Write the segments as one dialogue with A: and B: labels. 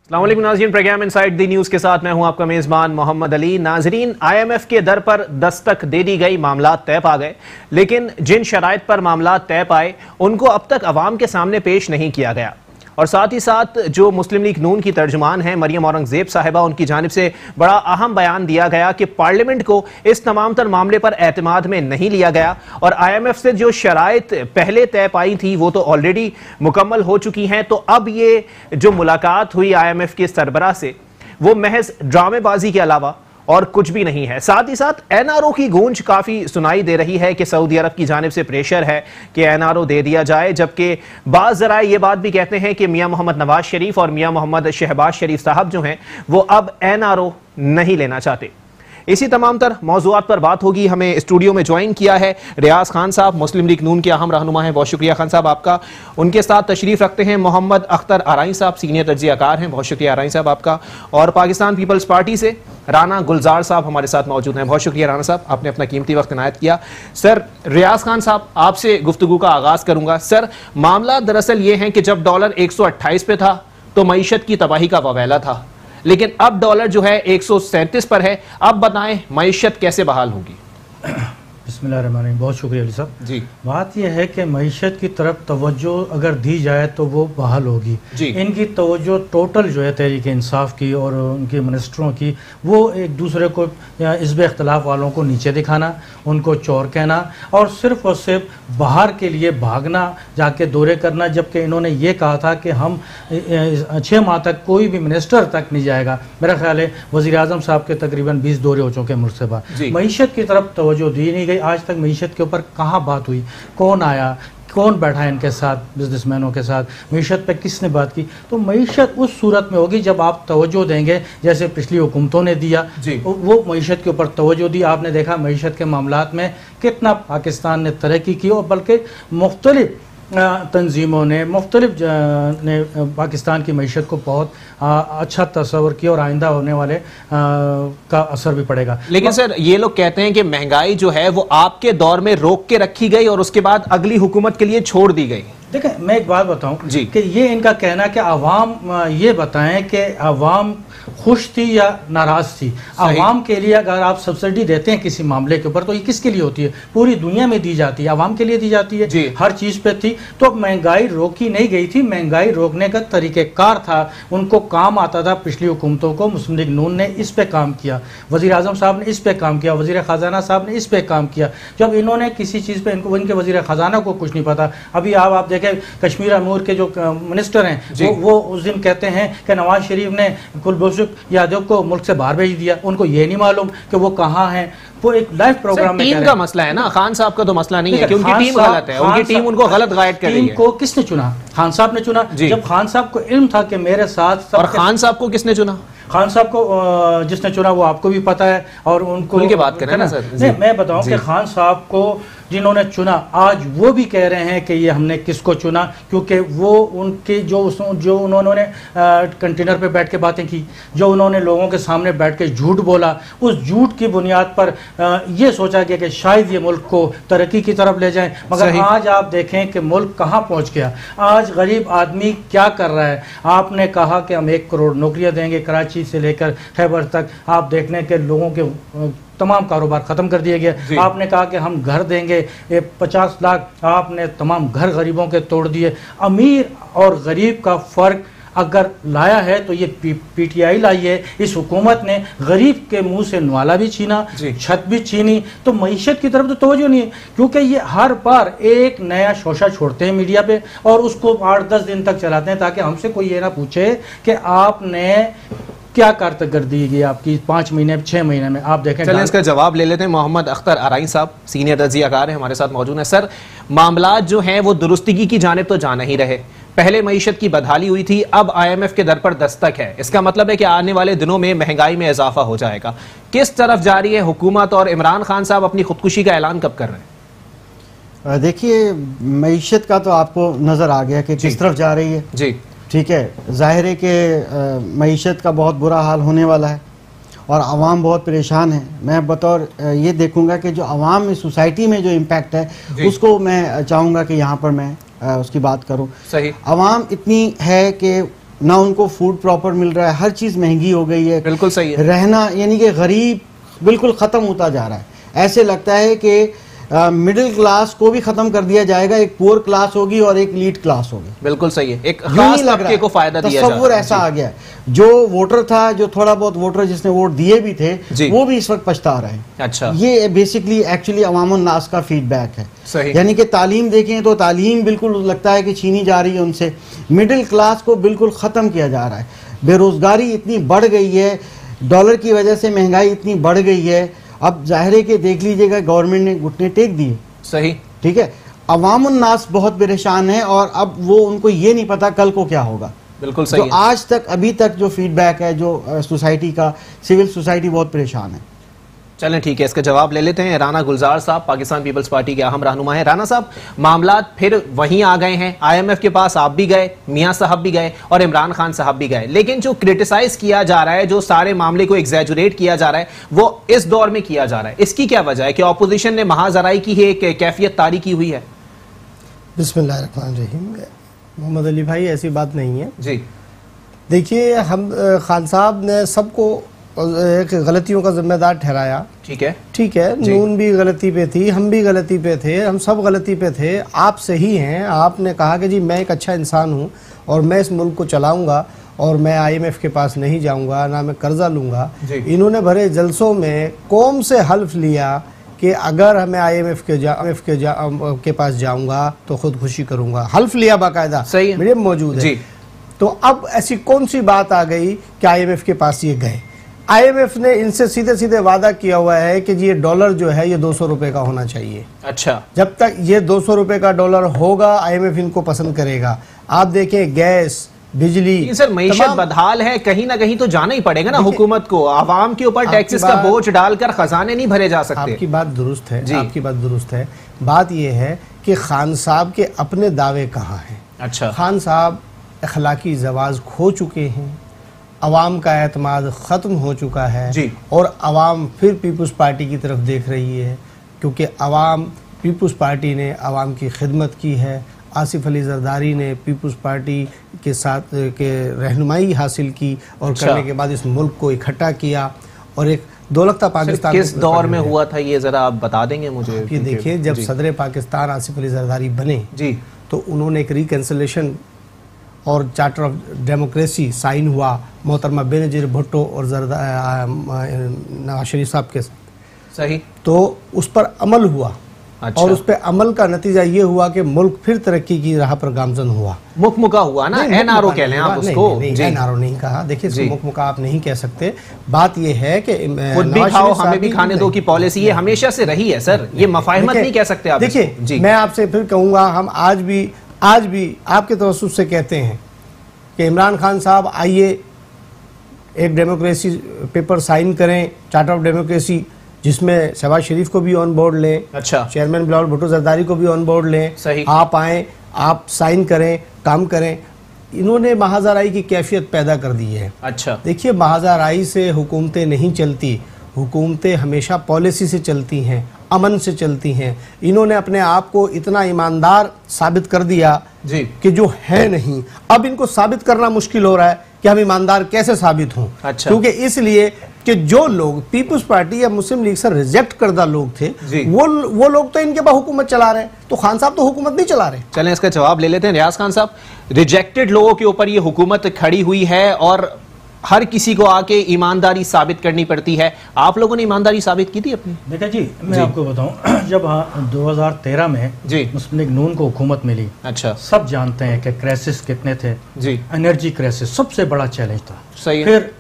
A: अस्सलाम वालेकुम नाज़रीन, प्रोग्राम इनसाइड द न्यूज़ के साथ मैं हूं आपका मेज़बान मोहम्मद अली। नाज़रीन, IMF के दर पर दस्तक दे दी गई, मामला तय पा गए, लेकिन जिन शराइत पर मामला तय पाए उनको अब तक अवाम के सामने पेश नहीं किया गया। और साथ ही साथ जो मुस्लिम लीग नून की तर्जुमान हैं मरियम औरंगजेब साहिबा, उनकी जानिब से बड़ा अहम बयान दिया गया कि पार्लियामेंट को इस तमाम तर मामले पर एतमाद में नहीं लिया गया और IMF से जो शराइत पहले तय पाई थी वो तो ऑलरेडी मुकम्मल हो चुकी हैं। तो अब ये जो मुलाकात हुई IMF के सरबराह से वो महज ड्रामेबाजी के अलावा और कुछ भी नहीं है। साथ ही साथ NRO की गूंज काफ़ी सुनाई दे रही है कि सऊदी अरब की जानिब से प्रेशर है कि NRO दे दिया जाए, जबकि बाज़ ज़राए ये बात भी कहते हैं कि मियाँ मोहम्मद नवाज शरीफ और मियाँ मोहम्मद शहबाज शरीफ साहब जो हैं वो अब NRO नहीं लेना चाहते। इसी तमाम तर मौज़ूआत पर बात होगी। हमें स्टूडियो में ज्वाइन किया है रियाज खान साहब, मुस्लिम लीग नून के अहम रहनुमा हैं, बहुत शुक्रिया खान साहब आपका। उनके साथ तशरीफ़ रखते हैं मोहम्मद अख्तर आरई साहब, सीनियर तज्ज़ियाकार हैं, बहुत शुक्रिया आरई साहब आपका। और पाकिस्तान पीपल्स पार्टी से राना गुलजार साहब हमारे साथ मौजूद हैं, बहुत शुक्रिया राना साहब, आपने अपना कीमती वक्त इनायत किया। सर रियाज खान साहब, आपसे गुफ्तगू का आगाज़ करूँगा। सर, मामला दरअसल ये है कि जब डॉलर 128 पे था तो मईशत की तबाही का ववेला था, लेकिन अब डॉलर जो है 137 पर है। अब बताएं मईशत कैसे बहाल होगी?
B: बिस्मिल्लाहिर्रहमानिर्रहीम, बहुत शुक्रिया अली साहब
A: जी।
B: बात यह है कि मईशत की तरफ तवज्जो अगर दी जाए तो वो बहाल होगी। इनकी तवज्जो टोटल जो है तहरीक इंसाफ की और उनके मिनिस्टरों की, वो एक दूसरे को हिज़्ब इख्तिलाफ वालों को नीचे दिखाना, उनको चोर कहना और सिर्फ बाहर के लिए भागना, जाके दौरे करना, जबकि इन्होंने ये कहा था कि हम 6 माह तक कोई भी मिनिस्टर तक नहीं जाएगा। मेरा ख्याल है वज़ीर आज़म साहब के तकरीबन 20 दौरे हो चुके हैं मुल्क से बाहर। मईशत की तरफ तवज्जो दी नहीं गई। आज तक मईशत के ऊपर कहाँ बात हुई, कौन आया, कौन बैठा है इनके साथ, बिजनेसमैनों के साथ, मईशत पे किसने बात की? तो मईशत उस सूरत में होगी जब आप तवज्जो देंगे, जैसे पिछली हुकूमतों ने दिया, वो मईशत के ऊपर तवज्जो दी। आपने देखा मईशत के मामलात में कितना पाकिस्तान ने तरक्की की और बल्कि मुख्तलिफ तंजीमों ने मुख्तलिफ ने पाकिस्तान की मईशत को बहुत अच्छा तस्वर किया और आइंदा होने वाले का असर भी पड़ेगा।
A: लेकिन सर, ये लोग कहते हैं कि महंगाई जो है वो आपके दौर में रोक के रखी गई और उसके बाद अगली हुकूमत के लिए छोड़ दी गई।
B: देखें, मैं एक बात बताऊं कि ये इनका कहना कि अवाम ये बताएं कि अवाम खुश थी या नाराज थी। अवाम के लिए अगर आप सब्सिडी देते हैं किसी मामले के ऊपर तो ये किसके लिए होती है? पूरी दुनिया में दी जाती है, अवाम के लिए दी जाती है, हर चीज़ पे थी। तो महंगाई रोकी नहीं गई थी, महंगाई रोकने का तरीक़ेकार था, उनको काम आता था। पिछली हुकूमतों को मुस्लिम लीग नून ने इस पे काम किया, वज़ीर आज़म साहब ने इस पे काम किया, वज़ीर ख़जाना साहब ने इस पे काम किया। जब इन्होंने किसी चीज़ पे इनके वज़ीर ख़जाना को कुछ नहीं पता। अभी आप देखें कश्मीर अमूर के जो मिनिस्टर हैं वो उस दिन कहते हैं कि नवाज शरीफ ने कुलभूषण यादव को मुल्क से बाहर भेज दिया, उनको ये नहीं मालूम कि वो कहाँ हैं। वो एक लाइव प्रोग्राम में
A: टीम का मसला है ना, खान साहब का तो मसला नहीं है, क्योंकि टीम गलत है, उनकी टीम उनको गलत गाइड कर रही है।
B: टीम को किसने चुना? खान साहब ने चुना। जब खान साहब को इल्म था कि मेरे साथ,
A: और खान साहब को किसने चुना?
B: खान साहब को जिसने चुना वो आपको भी पता है और उनको
A: उनकी बात करें ना सर।
B: नहीं, मैं बताऊं कि खान साहब को जिन्होंने चुना आज वो भी कह रहे हैं कि ये हमने किसको चुना, क्योंकि वो उनके जो उन्होंने कंटेनर पे बैठ के बातें की, जो उन्होंने लोगों के सामने बैठ के झूठ बोला, उस झूठ की बुनियाद पर ये सोचा गया कि शायद ये मुल्क को तरक्की की तरफ ले जाएं। मगर आज आप देखें कि मुल्क कहाँ पहुँच गया। आज गरीब आदमी क्या कर रहा है? आपने कहा कि हम 1 करोड़ नौकरियाँ देंगे, कराची से लेकर खैबर तक। आप देखने के लोगों के तमाम कारोबार ख़त्म कर दिया गया। आपने कहा कि हम घर देंगे 50 लाख, आपने तमाम घर गरीबों के तोड़ दिए। अमीर और गरीब का फ़र्क अगर लाया है तो ये PTI लाई है। इस हुकूमत ने गरीब के मुंह से नवाला भी छीना, छत भी छीनी। तो मईशत की तरफ तो तवज्जो नहीं है, क्योंकि ये हर बार एक नया शोशा छोड़ते हैं मीडिया पे और उसको 8-10 दिन तक चलाते हैं ताकि हमसे कोई ये ना पूछे कि आपने क्या कारकर्दगी की आपकी 5 महीने 6 महीने में। आप देखें,
A: चलें इसका जवाब ले लेते हैं। मोहम्मद अख्तर आरई साहब सीनियर तज्ज़ियाकार हैं, हमारे साथ मौजूद हैं। सर, मामलात जो हैं वो दुरुस्तगी की जानिब तो जा नहीं रहे। पहले मईशत की बदहाली हुई थी, अब IMF के दर पर दस्तक है। इसका मतलब है कि आने वाले दिनों में महंगाई में इजाफा हो जाएगा। किस तरफ जा रही है हुकूमत और इमरान खान साहब अपनी खुदकुशी का ऐलान कब कर रहे हैं?
C: देखिए, मईशत का तो आपको नज़र आ गया कि किस तरफ जा रही है। जी ठीक है, जाहिर है कि मईशत का बहुत बुरा हाल होने वाला है और आवाम बहुत परेशान है। मैं बतौर ये देखूंगा कि जो आवाम में सोसाइटी में जो इम्पैक्ट है उसको मैं चाहूँगा कि यहाँ पर मैं उसकी बात करूँ।
A: सही,
C: आवाम इतनी है कि ना उनको फूड प्रॉपर मिल रहा है, हर चीज़ महंगी हो गई है।
A: बिल्कुल सही है।
C: रहना यानी कि गरीब बिल्कुल ख़त्म होता जा रहा है। ऐसे लगता है कि मिडिल क्लास को भी खत्म कर दिया जाएगा, एक पुअर क्लास होगी और एक लीड क्लास होगी।
A: बिल्कुल सही है, एक खास तबके को फायदा दिया जा रहा है।
C: तसव्वुर ऐसा आ गया, जो वोटर था, जो थोड़ा बहुत वोटर जिसने वोट दिए भी थे, वो भी इस वक्त पछता रहे हैं।
A: अच्छा,
C: ये बेसिकली एक्चुअली अवामुन नास का फीडबैक है।
A: सही।
C: यानी कि तालीम देखें तो तालीम बिल्कुल लगता है कि छीनी जा रही है उनसे, मिडिल क्लास को बिल्कुल ख़त्म किया जा रहा है। बेरोज़गारी इतनी बढ़ गई है, डॉलर की वजह से महंगाई इतनी बढ़ गई है। अब जाहिर है कि देख लीजिएगा गवर्नमेंट ने घुटने टेक दिए।
A: सही,
C: ठीक है। अवामुन नास बहुत परेशान है और अब वो उनको ये नहीं पता कल को क्या होगा।
A: बिल्कुल सही है।
C: आज तक अभी तक जो फीडबैक है जो सोसाइटी का, सिविल सोसाइटी बहुत परेशान है।
A: चलें ठीक है, इसका जवाब ले लेते हैं। राना गुलजार साहब पाकिस्तान पीपल्स पार्टी के अहम रहनुमा हैं। राना साहब, मामला फिर वहीं आ गए हैं, IMF के पास आप भी गए, मियां साहब भी गए और इमरान खान साहब भी गए, लेकिन जो क्रिटिसाइज किया जा रहा है, जो सारे मामले को एग्जैजुरेट किया जा रहा है, वो इस दौर में किया जा रहा है। इसकी क्या वजह है कि ऑपोजिशन ने महाजराई की एक कैफियत तारी की हुई है?
D: बिस्मिल्लाहिर्रहमानिर्रहीम। मोहम्मद अली भाई, ऐसी बात नहीं है
A: जी।
D: देखिए, हम खान साहब ने सबको एक गलतियों का जिम्मेदार ठहराया।
A: ठीक है,
D: ठीक है। नून भी गलती पे थी, हम भी गलती पे थे, हम सब गलती पे थे। आप सही हैं, आपने कहा कि जी मैं एक अच्छा इंसान हूँ और मैं इस मुल्क को चलाऊंगा और मैं IMF के पास नहीं जाऊंगा, ना मैं कर्जा लूंगा। इन्होंने भरे जलसों में कौम से हल्फ लिया कि अगर मैं IMF के पास जाऊंगा तो खुदकुशी करूंगा। हल्फ लिया बाकायदा, मेरे मौजूद है। तो अब ऐसी कौन सी बात आ गई कि IMF के पास ये गए? IMF ने इनसे सीधे सीधे वादा किया हुआ है कि जी ये डॉलर जो है ये 200 रुपए का होना चाहिए।
A: अच्छा,
D: जब तक ये 200 रुपए का डॉलर होगा IMF इनको पसंद करेगा। आप देखें, गैस, बिजली,
A: सर मईशत बदहाल है, कहीं ना कहीं तो जाना ही पड़ेगा ना हुकूमत को। आवाम के ऊपर टैक्सेस का बोझ डालकर खजाने नहीं भरे जा सकते।
D: आपकी बात दुरुस्त है, आपकी बात दुरुस्त है। बात यह है कि खान साहब के अपने दावे कहाँ हैं?
A: अच्छा,
D: खान साहब अखलाकी जवाज खो चुके हैं, अवाम का एतमाद ख़त्म हो चुका है जी। और अवाम फिर पीपल्स पार्टी की तरफ देख रही है, क्योंकि अवाम, पीपल्स पार्टी ने अवाम की खिदमत की है। आसिफ अली जरदारी ने पीपल्स पार्टी के साथ के रहनुमाई हासिल की और करने के बाद इस मुल्क को इकट्ठा किया और एक दौलता पाकिस्तान।
A: किस दौर में हुआ था ये ज़रा आप बता देंगे मुझे?
D: ये देखिए, जब सदर पाकिस्तान आसिफ अली जरदारी बने जी, तो उन्होंने एक रिकन्सिलेशन और चार्टर ऑफ डेमोक्रेसी साइन हुआ मोहतरमा बेनजीर भुट्टो और नवाज शरीफ साहब के साथ।
A: सही।
D: तो उस पर अमल हुआ। अच्छा। और उस पर अमल का नतीजा ये हुआ कि मुल्क फिर तरक्की की राह पर गामजन हुआ।
A: मुकमुका हुआ ना, NRO कह लें आप उसको।
D: NRO नहीं कहा, देखिए इसको मुकमुका आप नहीं कह सकते। बात ये है कि
A: खुद भी खाओ हमें भी खाने दो की पॉलिसी ये हमेशा से रही है सर, ये मफाहिमत नहीं कह सकते आप।
D: देखिए, मैं आपसे फिर कहूँगा, हम आज भी आपके तवज्जुह से कहते हैं कि इमरान खान साहब आइए एक डेमोक्रेसी पेपर साइन करें, चार्टर ऑफ डेमोक्रेसी, जिसमें शहबाज शरीफ को भी ऑन बोर्ड लें। अच्छा। चेयरमैन बिलावल भुट्टो जरदारी को भी ऑन बोर्ड लें। सही। आप आएँ, आप साइन करें, काम करें। इन्होंने महाजराई की कैफियत पैदा कर दी है। अच्छा। देखिए, महाजराई से हुकूमतें नहीं चलती, हुकूमतें हमेशा पॉलिसी से चलती हैं, अमन से चलती हैं। इन्होंने अपने आप को इतना ईमानदार साबित कर दिया जी कि जो है नहीं। अब इनको साबित करना मुश्किल हो रहा है कि हम ईमानदार कैसे साबित हों। अच्छा। क्योंकि इसलिए कि जो लोग पीपल्स पार्टी या मुस्लिम लीग से रिजेक्ट करदा लोग थे, वो लोग तो इनके बाद हुकूमत चला रहे हैं, तो खान साहब तो हुकूमत नहीं चला रहे।
A: चलें इसका जवाब ले लेते हैं। रियाज खान साहब, रिजेक्टेड लोगों के ऊपर ये हुकूमत खड़ी हुई है और हर किसी को आके ईमानदारी साबित करनी पड़ती है। आप लोगों ने ईमानदारी साबित की थी अपनी?
B: देखिए जी, मैं आपको बताऊं, जब 2013 में जी मुस्लिम लीग नून को हुकूमत मिली, अच्छा, सब जानते हैं कि क्राइसिस कितने थे जी। एनर्जी क्राइसिस सबसे बड़ा चैलेंज था। सही। फिर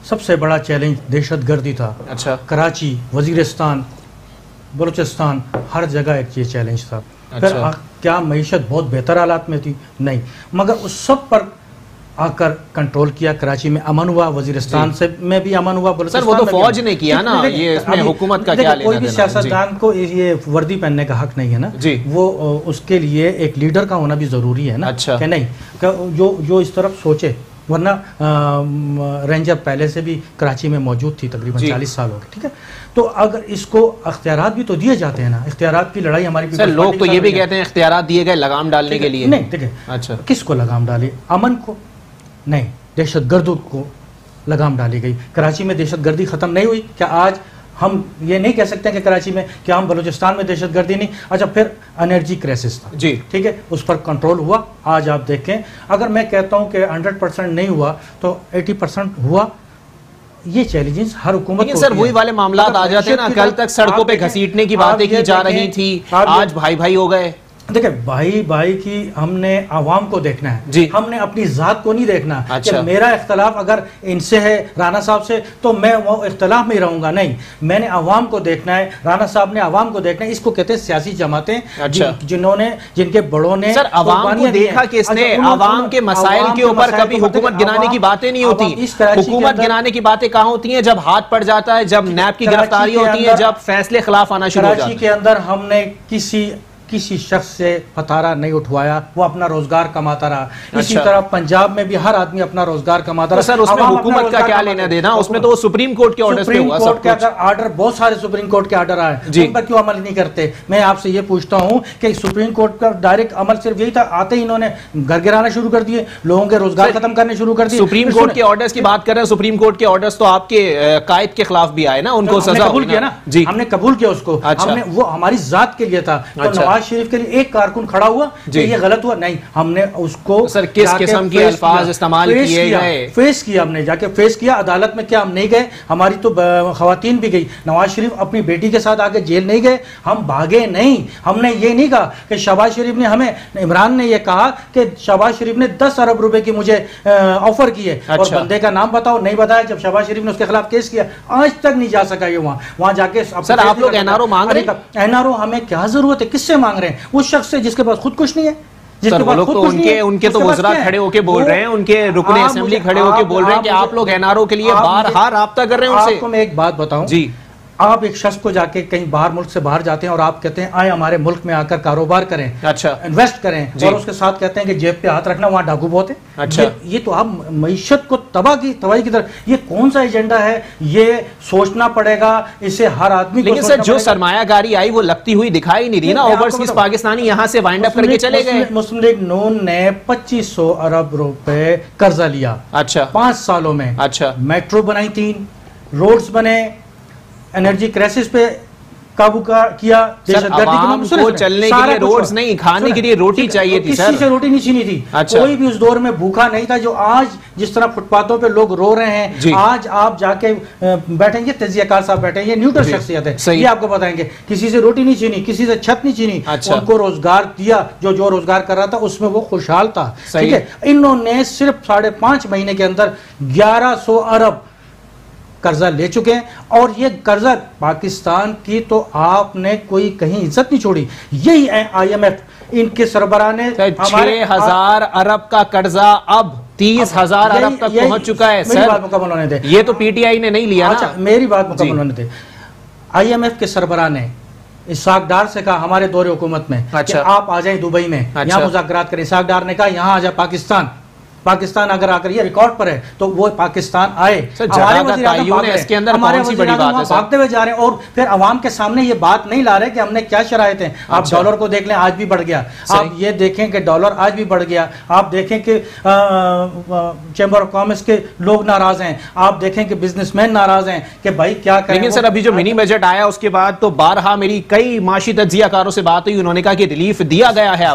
B: सबसे बड़ा चैलेंज दहशतगर्दी था। अच्छा। कराची, वजीरिस्तान, बलूचिस्तान, हर जगह एक ये चैलेंज था। फिर क्या मईशत बहुत बेहतर हालात में थी? नहीं, मगर उस सब पर आकर कंट्रोल किया। कराची में अमन हुआ, वजीरिस्तान से में भी अमन हुआ।
A: सर वो तो फौज ने किया ना, ये इसमें हुकूमत का क्या लेना देना?
B: कोई भी सियासतदान को ये वर्दी पहनने का हक नहीं है ना जी। वो उसके लिए एक लीडर का होना भी जरूरी है ना। अच्छा। कि नहीं, जो इस तरफ सोचे, वरना रेंजर पहले से भी कराची में मौजूद थी, तकरीबन 40 साल हो गए। ठीक है, तो अगर इसको अख्तियारात भी तो दिए जाते हैं ना, इख्तियारात की लड़ाई हमारी।
A: सर लोग तो ये भी कहते हैं इख्तियारात दिए गए लगाम डालने के लिए।
B: नहीं, देखिए, अच्छा, किसको लगाम डाले? अमन को, नहीं, दहशतगर्दों को लगाम डाली गई। कराची में दहशतगर्दी ख़त्म नहीं हुई क्या? आज हम ये नहीं कह सकते कि कराची में, क्या हम बलूचिस्तान में दहशतगर्दी नहीं? अच्छा, फिर एनर्जी क्राइसिस था
A: जी,
B: ठीक है, उस पर कंट्रोल हुआ। आज आप देखें, अगर मैं कहता हूं कि 100% नहीं हुआ तो 80% हुआ। ये चैलेंजेस हर हुकूमत
A: लेकिन सर वही वाले मामला आ जाते हैं ना, कल तक सड़कों पे घसीटने की बातें की जा रही थी, आज भाई भाई हो गए।
B: देखिए, भाई भाई की हमने आवाम को देखना है
A: जी,
B: हमने अपनी जात को नहीं देखना।
A: अच्छा।
B: कि मेरा इख्तलाफ अगर इनसे है, राना साहब से, तो मैं वो इख्तलाफ में रहूंगा, नहीं, मैंने आवाम को देखना है। राना साहब ने आवाम को देखना है। इसको कहते हैं सियासी जमातें,
A: अच्छा।
B: जिन्होंने, जिनके बड़ों ने
A: सर आवाम को देखा किसने? आवाम के मसाइल के ऊपर कभी हुकूमत गिनाने की बातें नहीं होती। हुकूमत गिनाने की बातें कहाँ होती हैं? जब हाथ पड़ जाता है, जब नैब की गिरफ्तारी होती है, जब फैसले खिलाफ आना शुरू हो जाता है।
B: कराची के अंदर हमने किसी शख्स से फतारा नहीं उठवाया, वो अपना रोजगार कमाता रहा। इसी तरह पंजाब में भी हर आदमी अपना रोजगार कमाता रहा।
A: सर उसमें हुकूमत का क्या लेना देना? उसमें तो सुप्रीम कोर्ट के ऑर्डर पे हुआ सब कुछ।
B: आर्डर, बहुत सारे सुप्रीम कोर्ट के आर्डर आए, उन पर क्यों अमल नहीं करते? मैं आपसे ये पूछता हूँ कि सुप्रीम कोर्ट का डायरेक्ट अमल सिर्फ यही था, आते ही इन्होंने घर गिराना शुरू कर दिए, लोगों के रोजगार खत्म करने शुरू कर दिए।
A: सुप्रीम कोर्ट के ऑर्डर्स की बात कर रहे हैं, सुप्रीम कोर्ट के ऑर्डर्स तो आपके कायद के खिलाफ भी आए ना, उनको सजा
B: कबूल किया ना जी, हमने कबूल किया उसको। हमने, वो हमारी जात के लिए था। तो नवाज शरीफ के लिए एक कारकुन खड़ा हुआ कि ये गलत हुआ? नहीं, हमने उसको
A: सर किस किस्म के अल्फाज इस्तेमाल किए गए,
B: फेस किया, हमने जाके फेस किया। अदालत में क्या हम नहीं गए? हमारी तो खवातीन भी गई। नवाज शरीफ अपनी बेटी के साथ आके जेल नहीं गए, हम भागे नहीं। हमने ये नहीं कहा कि शहबाज शरीफ ने हमें, इमरान ने ये कहा कि शहबाज शरीफ ने 10 अरब रुपए की मुझे ऑफर की है, और बंदे का नाम बताओ, नहीं बताया। जब शहबाज शरीफ ने उसके खिलाफ केस किया, आज तक नहीं जा सका ये वहां जाके।
A: सर आप लोग एनआरओ मांग रहे हैं?
B: एनआरओ हमें क्या जरूरत है? किससे मांग रहे हैं? उस शख्स से जिसके पास खुद कुछ नहीं है,
A: सर वो लोग तो उनके तो वज़रा खड़े होके बोल रहे हैं, उनके रुकने असेंबली खड़े होके बोल रहे हैं कि आप लोग एनआरओ के लिए बार-बार राब्ता कर रहे हैं उनसे।
B: आपको मैं एक बात बताऊं जी, आप एक शख्स को जाके कहीं बाहर मुल्क से बाहर जाते हैं और आप कहते हैं आए हमारे मुल्क में आकर कारोबार करें, अच्छा इन्वेस्ट करें, और उसके साथ कहते हैं कि जेब पे हाथ रखना, वहां डाकू बहुत है। अच्छा, ये तो आप मईशत को तबाही की तरफ, ये कौन सा एजेंडा है? ये सोचना पड़ेगा, इसे हर आदमी।
A: लेकिन सर जो सरमायाकारी आई वो लगती हुई दिखाई नहीं दी ना। ओवरसीज पाकिस्तानी यहाँ से वाइंड अप करके चले गए।
B: मुस्लिम लीग नून ने 2500 अरब रुपए कर्जा लिया, अच्छा 5 सालों में। अच्छा, मेट्रो बनाई 3, रोड्स बने, एनर्जी क्राइसिस पे काबू किया,
A: को चलने के लिए रोड्स नहीं, खाने के लिए रोटी चाहिए थी।
B: किसी से रोटी नहीं छीनी थी। अच्छा। कोई भी उस दौर में भूखा नहीं था। जो आज जिस तरह फुटपाथों पे लोग रो रहे हैं, आज आप जाके बैठेंगे, तजियाकार साहब बैठे, ये न्यूट्रल शख्सियत है, ये आपको बताएंगे। किसी से रोटी नहीं छीनी, किसी से छत नहीं छीनी। अच्छा। उनको रोजगार दिया, जो रोजगार कर रहा था उसमें वो खुशहाल था। ठीक है, इन्होंने सिर्फ 5.5 महीने के अंदर 1100 अरब कर्जा ले चुके हैं, और ये कर्जा पाकिस्तान की तो आपने कोई कहीं इज्जत नहीं छोड़ी। यही IMF, इनके सरबराह ने
A: 6,000 अरब का कर्जा अब 30,000 अरब तक पहुंच चुका है।
B: मेरी बात मुकम्मल होने दे,
A: ये तो PTI ने नहीं लिया।
B: अच्छा, मेरी बात मुकम्मल होने दे। IMF के सरबराह ने इसाक डार से कहा हमारे दौरे हुकूमत में, अच्छा, आप आ जाए दुबई में, यहाँ मुज़ाकरात करें। इसाक डार ने कहा यहाँ आ जाए पाकिस्तान अगर आकर, ये रिकॉर्ड पर है, तो वो पाकिस्तान आए। हमारे
A: इसके अंदर कौन सी बड़ी बात है?
B: भागते हुए जा रहे हैं, और फिर अवाम के सामने ये बात नहीं ला रहे कि हमने क्या शरायत है। आप डॉलर को देख लें, आज भी बढ़ गया। आप ये देखें कि डॉलर आज भी बढ़ गया। आप देखें कि चैम्बर ऑफ कॉमर्स के लोग नाराज हैं। आप देखें कि बिजनेसमैन नाराज हैं कि भाई क्या करें।
A: लेकिन सर अभी जो मिनी बजट आया उसके बाद तो बारहा मेरी कई माशी तज्जियाकारों से बात हुई, उन्होंने कहा कि रिलीफ दिया गया है।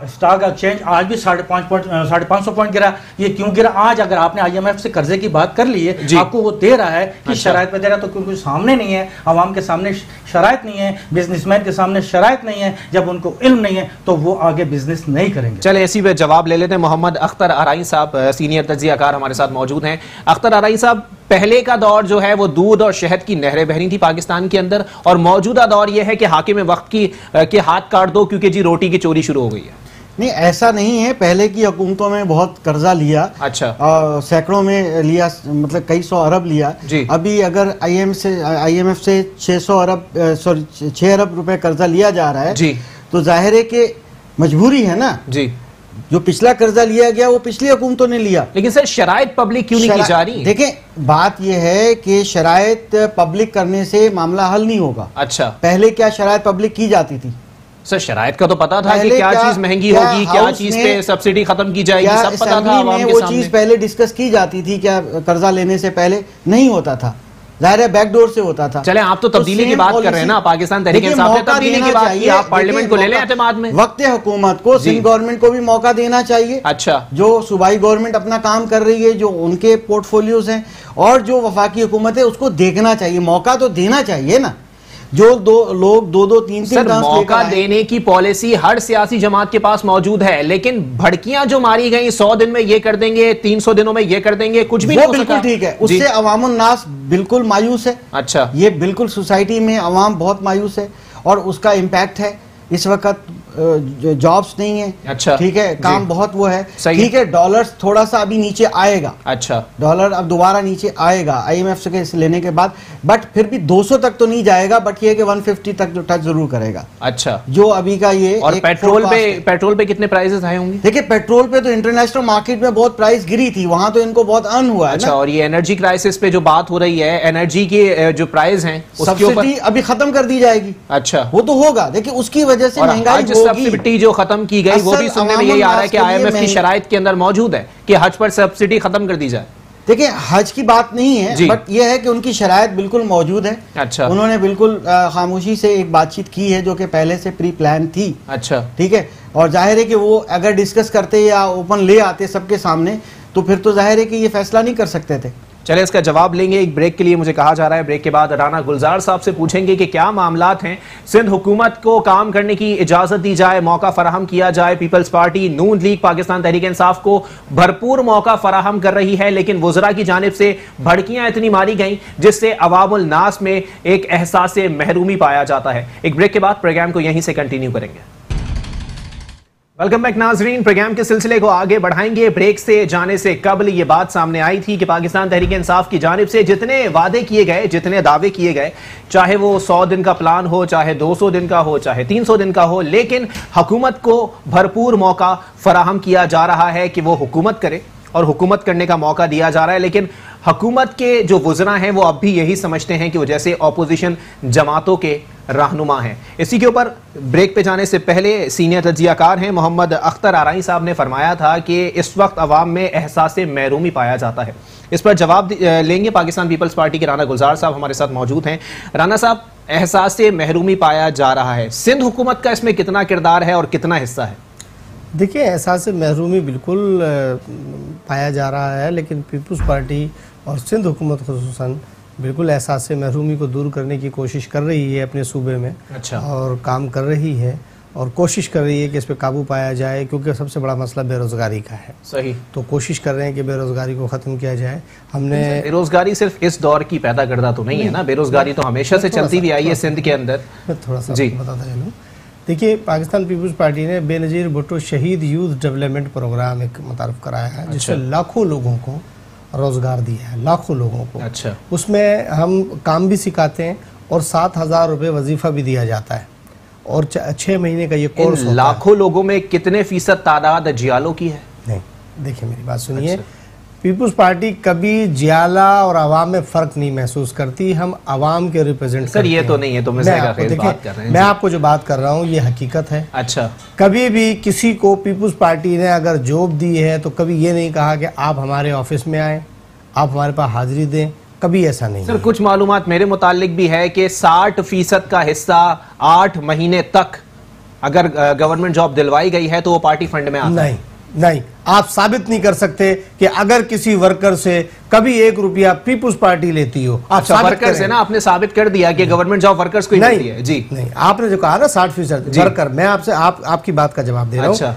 B: स्टॉक एक्सचेंज आज भी 550 पॉइंट गिरा। ये क्यों गिरा? आज अगर आपने IMF से कर्जे की बात कर ली है, आपको वो दे रहा है कि शरायत पे दे रहा, तो क्योंकि सामने नहीं है, आवाम के सामने शरायत नहीं है, बिजनेसमैन के सामने शरायत नहीं है, जब उनको इल्म नहीं है तो वो आगे बिजनेस नहीं करेंगे।
A: चले इसी पे जवाब ले लेते हैं। मोहम्मद अख्तर आरई साहब सीनियर तज्जियाकार हमारे साथ मौजूद हैं। अख्तर आरई साहब, पहले का दौर जो है वो दूध और शहद की नहरें बहनी थी पाकिस्तान के अंदर, और मौजूदा दौर ये है कि हाकिम वक्त के हाथ काट दो क्योंकि जी रोटी की चोरी शुरू हो गई है।
C: नहीं, ऐसा नहीं है। पहले की हुकूमतों में बहुत कर्जा लिया, अच्छा, सैकड़ों में लिया, मतलब कई 100 अरब लिया। अभी अगर IMF से 600 अरब 6 अरब रुपए कर्जा लिया जा रहा है जी, तो जाहिर है कि मजबूरी है ना जी। जो पिछला कर्जा लिया गया वो पिछली हुकूमतों ने लिया।
A: लेकिन सर शराइत पब्लिक क्यों नहीं की जा रही?
C: देखें, बात यह है कि शराइत पब्लिक करने से मामला हल नहीं होगा। अच्छा, पहले क्या शराइत पब्लिक की जाती थी?
A: सर शराइत का तो पता था कि क्या चीज महंगी होगी, क्या चीज पे सब्सिडी खत्म की जाएगी, सब पता था आवाम के
C: वो
A: सामने।
C: चीज पहले डिस्कस की जाती थी, क्या कर्जा लेने से पहले नहीं होता था, जाहिर है बैकडोर से होता था।
A: चले आप तो तब्दीली की बात कर रहे हैं ना, पाकिस्तान तहरीक इंसाफ ने तब्दीली की बात की, आप पार्लियामेंट को ले लें एतमाद में।
C: वक्त हुकूमत को, सिंध गवर्नमेंट को भी मौका देना चाहिए।
A: अच्छा, जो
C: सूबाई गवर्नमेंट अपना काम कर रही है, जो उनके पोर्टफोलियोज हैं, और जो वफाकी हुकूमत है उसको देखना चाहिए, मौका तो देना चाहिए ना। जो लोग दो तीन
A: मौका देने की पॉलिसी हर सियासी जमात के पास मौजूद है, लेकिन भड़कियां जो मारी गई 100 दिन में ये कर देंगे, 300 दिनों में ये कर देंगे, कुछ भी नहीं हो सका।
C: ठीक है, उससे अवामुन नास बिल्कुल मायूस है।
A: अच्छा,
C: ये बिल्कुल सोसाइटी में अवाम बहुत मायूस है और उसका इम्पैक्ट है। इस वक्त जॉब्स नहीं है।
A: अच्छा,
C: ठीक है, काम बहुत वो है। ठीक है, डॉलर थोड़ा सा अभी नीचे आएगा।
A: अच्छा,
C: डॉलर अब दोबारा नीचे आएगा IMF से लेने के बाद, बट फिर भी 200 तक तो नहीं जाएगा, बट ये कि 150 तक जो टच जरूर करेगा।
A: अच्छा,
C: जो अभी का ये।
A: और पेट्रोल पे कितने प्राइसेस आए होंगे?
C: देखिए, पेट्रोल पे तो इंटरनेशनल मार्केट में बहुत प्राइस गिरी थी, वहां तो इनको बहुत अर्न हुआ है।
A: अच्छा, और ये एनर्जी क्राइसिस पे जो बात हो रही है, एनर्जी के जो प्राइस हैं
C: सब्सिडी अभी खत्म कर दी जाएगी।
A: अच्छा,
C: वो तो होगा। देखिए, उसकी वजह से महंगाई
A: सब्सिडी जो खत्म की गई वो भी सुनने में यही आ रहा है कि IMF की शराइत के अंदर मौजूद है कि हज पर सब्सिडी खत्म कर दी जाए।
C: देखिए, हज की बात नहीं है, बट ये है कि उनकी शराइत बिल्कुल मौजूद है।
A: अच्छा,
C: उन्होंने बिल्कुल खामोशी से एक बातचीत की है जो कि पहले से प्री प्लान थी।
A: अच्छा,
C: ठीक है, और जाहिर है कि वो अगर डिस्कस करते या ओपन ले आते सबके सामने, तो फिर तो जाहिर है कि ये फैसला नहीं कर सकते थे।
A: चले इसका जवाब लेंगे एक ब्रेक के लिए, मुझे कहा जा रहा है। ब्रेक के बाद राना गुलजार साहब से पूछेंगे कि क्या मामलात हैं, सिंध हुकूमत को काम करने की इजाजत दी जाए, मौका फराहम किया जाए। पीपल्स पार्टी नून लीग पाकिस्तान तहरीक इंसाफ को भरपूर मौका फराहम कर रही है, लेकिन वुज़रा की जानिब से भड़कियां इतनी मारी गई जिससे अवामुल नास में एक एहसास महरूमी पाया जाता है। एक ब्रेक के बाद प्रोग्राम को यहीं से कंटिन्यू करेंगे। वेलकम बैक नाजरीन, प्रोग्राम के सिलसिले को आगे बढ़ाएंगे। ब्रेक से जाने से कबल ये बात सामने आई थी कि पाकिस्तान तहरीक इंसाफ की जानिब से जितने वादे किए गए, जितने दावे किए गए, चाहे वो 100 दिन का प्लान हो, चाहे 200 दिन का हो, चाहे 300 दिन का हो, लेकिन हुकूमत को भरपूर मौका फराहम किया जा रहा है कि वो हुकूमत करे और हुकूमत करने का मौका दिया जा रहा है। लेकिन हुकूमत के जो वुज़रा हैं वो अब भी यही समझते हैं कि वो जैसे ऑपोजिशन जमातों के रहनुमा हैं। इसी के ऊपर ब्रेक पे जाने से पहले सीनियर तज्जियाकार हैं मोहम्मद अख्तर आराई साहब ने फरमाया था कि इस वक्त अवाम में एहसास महरूमी पाया जाता है। इस पर जवाब लेंगे पाकिस्तान पीपल्स पार्टी के राना गुलजार साहब हमारे साथ मौजूद हैं। राना साहब, एहसास महरूमी पाया जा रहा है, सिंध हुकूमत का इसमें कितना किरदार है और कितना हिस्सा है?
D: देखिए, एहसास महरूमी बिल्कुल पाया जा रहा है, लेकिन पीपल्स पार्टी और सिंध हुकूमत खुसूसन बिल्कुल एहसास महरूमी को दूर करने की कोशिश कर रही है अपने सूबे में।
A: अच्छा, और
D: काम कर रही है और कोशिश कर रही है कि इस पर काबू पाया जाए, क्योंकि सबसे बड़ा मसला बेरोज़गारी का है।
A: सही,
D: तो कोशिश कर रहे हैं कि बेरोज़गारी को ख़त्म किया जाए। हमने
A: बेरोज़गारी सिर्फ इस दौर की पैदा करदा तो नहीं है ना, बेरोज़गारी तो हमेशा से चलती भी आई है सिंध के अंदर।
D: मैं थोड़ा सा बताता चलूँ। देखिए, पाकिस्तान पीपल्स पार्टी ने बेनज़ीर भुट्टो शहीद यूथ डेवलपमेंट प्रोग्राम एक मुतारफ़ कराया है, जिससे लाखों लोगों को रोज़गार दिया है, लाखों लोगों को।
A: अच्छा,
D: उसमें हम काम भी सिखाते हैं और 7,000 रुपये वजीफ़ा भी दिया जाता है और 6 महीने का ये कोर्स होता है।
A: लाखों लोगों में कितने फीसद तादाद जियालों की है?
D: नहीं, देखिए मेरी बात सुनिए। अच्छा। पीपल्स पार्टी कभी जियाला और आवाम में फ़र्क नहीं महसूस करती, हम आवाम के रिप्रेजेंट
A: सर ये तो नहीं है, तो मैं
D: आपको जो बात कर रहा हूँ ये हकीकत है।
A: अच्छा,
D: कभी भी किसी को पीपल्स पार्टी ने अगर जॉब दी है तो कभी ये नहीं कहा कि आप हमारे ऑफिस में आए, आप हमारे पास हाजिरी दें, कभी ऐसा नहीं।
A: सर कुछ मालूमात मेरे मुतालिक भी है कि 60% का हिस्सा 8 महीने तक अगर गवर्नमेंट जॉब दिलवाई गई है तो वो पार्टी फंड में आता है।
D: नहीं, आप साबित नहीं कर सकते कि अगर किसी वर्कर से कभी 1 रुपया पीपल्स पार्टी लेती हो। आप
A: अच्छा, वर्कर से ना आपने साबित कर दिया कि गवर्नमेंट जॉब वर्कर्स को ही मिलती है। जी
D: नहीं, आपने जो कहा ना 60% वर्कर, मैं आपसे आपकी बात का जवाब दे रहा हूँ।
A: अच्छा,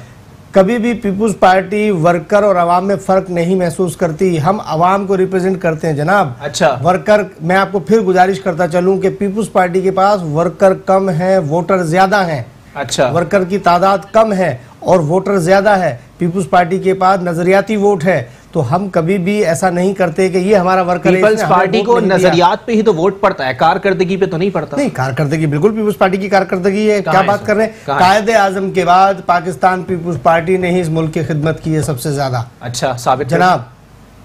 D: कभी भी पीपल्स पार्टी वर्कर और आवाम में फर्क नहीं महसूस करती, हम आवाम को रिप्रेजेंट करते हैं जनाब।
A: अच्छा,
D: वर्कर, मैं आपको फिर गुजारिश करता चलूं कि पीपल्स पार्टी के पास वर्कर कम है, वोटर ज्यादा हैं।
A: अच्छा,
D: वर्कर की तादाद कम है और वोटर ज्यादा है। पीपल्स पार्टी के पास नजरियाती वोट है, तो हम कभी भी ऐसा नहीं करते कि ये हमारा वर्कर।
A: पीपल्स पार्टी को नजरियात पे ही तो वोट पड़ता है, कारकर्दगी पे तो नहीं पड़ता।
D: नहीं, कारकर्दगी बिल्कुल पीपल्स पार्टी की कारकर्दगी है। क्या बात कर रहे हैं? कायदे आजम के बाद पाकिस्तान पीपल्स पार्टी ने ही इस मुल्क की खिदमत की है सबसे ज्यादा।
A: अच्छा, साबित
D: जनाब,